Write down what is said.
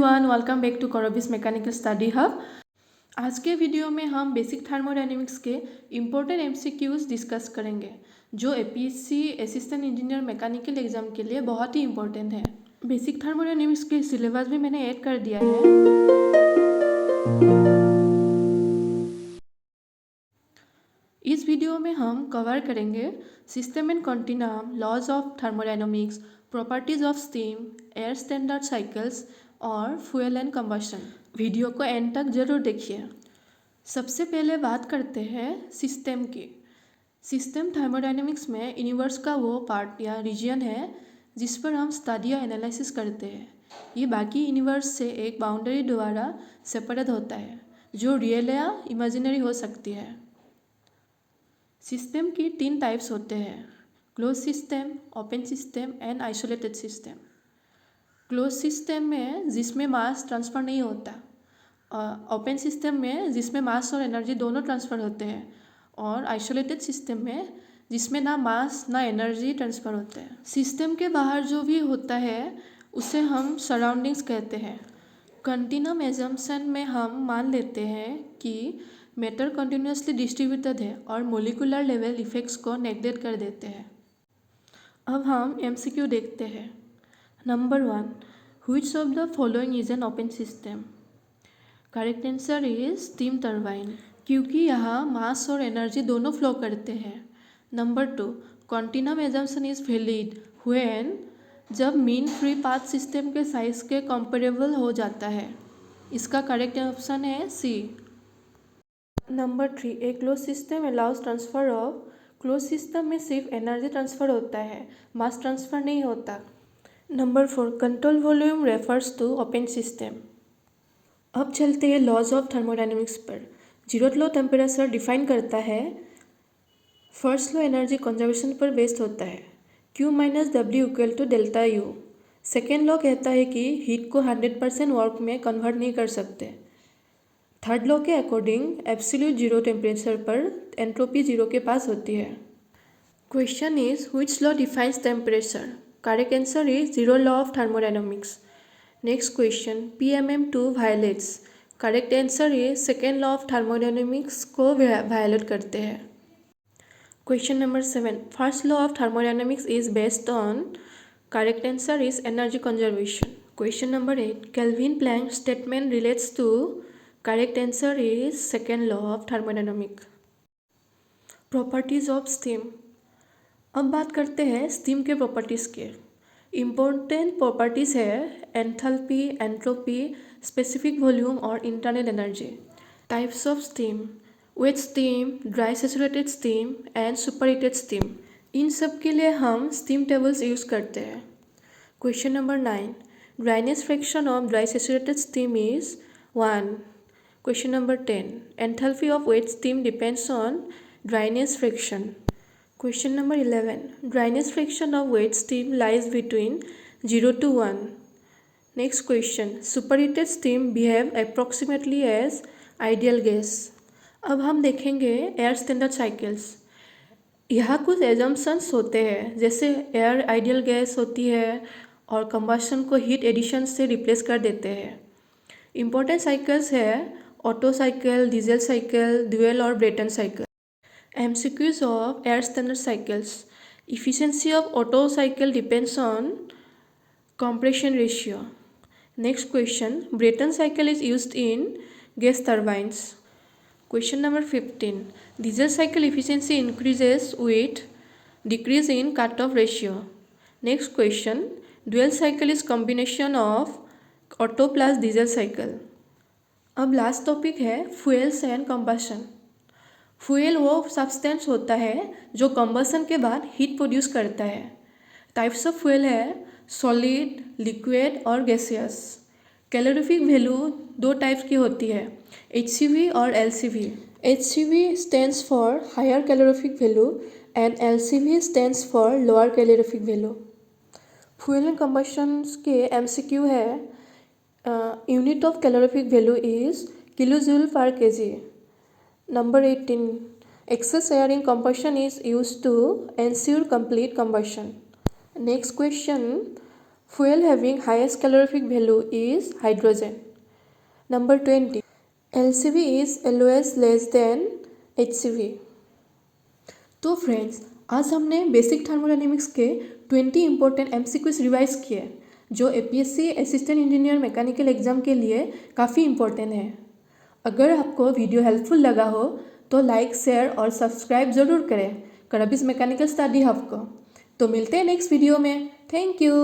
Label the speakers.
Speaker 1: Everyone, welcome back to Karobis mechanical study hub. आज के वीडियो में हम बेसिक थर्मोडायनेमिक्स के इम्पोर्टेंट एमसीक्यूज डिस्कस करेंगे जो APSC assistant engineer mechanical exam के लिए बहुत ही इम्पोर्टेंट है। बेसिक थर्मोडायनेमिक्स के सिलेबस भी मैंने ऐड कर दिया है। इस वीडियो में हम कवर करेंगे system and continuum, laws of thermodynamics, properties of steam, air standard cycles और फ्यूल एंड कंबशन। वीडियो को एंड तक जरूर देखिए। सबसे पहले बात करते हैं सिस्टम की। सिस्टम थर्मोडायनेमिक्स में यूनिवर्स का वो पार्ट या रीजन है जिस पर हम स्टडी या एनालिसिस करते हैं। ये बाकी यूनिवर्स से एक बाउंड्री द्वारा सेपरेट होता है जो रियल या इमेजिनरी हो सकती है। सिस्टम की 3 टाइप्स होते हैं: close system, open system and isolated system. Close system में जिसमें मास ट्रांसफ़र नहीं होता, ओपन सिस्टम में जिसमें मास और एनर्जी दोनों ट्रांसफ़र होते हैं, और आइसोलेटेड सिस्टम में जिसमें ना मास ना एनर्जी ट्रांसफ़र होते हैं। सिस्टम के बाहर जो भी होता है उसे हम सराउंडिंग्स कहते हैं। कंटिन्यूम एजम्पशन में हम मान लेते हैं कि मैटर कंटिन्यूसली डिस्ट्रीब्यूटेड है और मोलिकुलर लेवल इफेक्ट्स को नेगलेक्ट कर देते हैं। अब हम एमसीक्यू देखते हैं। Number 1, which of the following is an open system? Correct answer is steam turbine, क्योंकि यहाँ मास और एनर्जी दोनों फ्लो करते हैं। Number 2, continuum assumption is valid when, जब मीन फ्री पाथ सिस्टम के साइज के कंपेरेबल हो जाता है। इसका करेक्ट ऑप्शन है सी। Number 3, A close system allows transfer of. Close system में सिर्फ एनर्जी ट्रांसफर होता है, मास ट्रांसफर नहीं होता। Number 4, control volume refers to open system. अब चलते हैं लॉज ऑफ थर्मोडायनेमिक्स पर। जीरो लॉ टेम्परेचर डिफाइन करता है। फर्स्ट लॉ एनर्जी कंजर्वेशन पर बेस्ड होता है, Q minus W equal to delta U. Second law कहता है कि हीट को 100% वर्क में कन्वर्ट नहीं कर सकते। थर्ड लॉ के अकॉर्डिंग एब्सोल्यूट जीरो टेम्परेचर पर एंट्रोपी जीरो के पास होती है। Question is which law defines temperature? Correct answer is zero law of thermodynamics. Next question, PMM2 violates. Correct answer is second law of thermodynamics को violate करते हैं। Question number 7, first law of thermodynamics is based on. Correct answer is energy conservation. Question number 8, Kelvin Planck statement relates to. Correct answer is second law of thermodynamics. Properties of steam. अब बात करते हैं steam के properties के। Important properties है enthalpy, entropy, specific volume और internal energy. Types of steam: wet steam, dry saturated steam and superheated steam. इन सब के लिए हम स्टीम टेबल्स यूज़ करते हैं। Question number 9, dryness fraction of dry saturated steam is 1। Question number 10, enthalpy of wet steam depends on dryness fraction. Question number 11, dryness fraction of wet steam lies between 0 to 1. Next question, superheated steam behave approximately as ideal gas. अब हम देखेंगे air standard cycles. यहाँ कुछ assumptions होते हैं, जैसे air ideal gas होती है और कंबशन को हीट एडिशन से रिप्लेस कर देते हैं। इम्पोर्टेंट साइकिल्स है Otto cycle, diesel cycle, dual और Brayton cycle. MCQs of air standard cycles. Efficiency of Otto cycle depends on compression ratio. Next question, Brayton cycle is used in gas turbines. Question number 15, diesel cycle efficiency increases with decrease in cut-off ratio. Next question, dual cycle is combination of Otto plus diesel cycle. अब last topic है fuels and combustion. Fuel वो substance होता है जो combustion के बाद heat produce करता है। टाइप्स ऑफ फ्यूल है सॉलिड, लिक्विड और गैसियस। कैलोरीफिक वैल्यू 2 टाइप्स की होती है, HCV और LCV। HCV stands for higher calorific value and LCV stands for lower calorific value. Fuel and combustion के MCQ है, unit of calorific value is kilojoule per kg। Number 18, excess air in combustion is used to ensure complete combustion. Next question, Fuel having highest calorific value is hydrogen. Number 20. LCV is always less than HCV. तो friends, आज हमने basic thermodynamics के 20 important MCQs revise किए जो APSC assistant engineer mechanical exam के लिए काफ़ी important है। अगर आपको वीडियो हेल्पफुल लगा हो तो लाइक, शेयर और सब्सक्राइब ज़रूर करें करबिस मैकेनिकल स्टडी हब को। तो मिलते हैं नेक्स्ट वीडियो में। Thank you.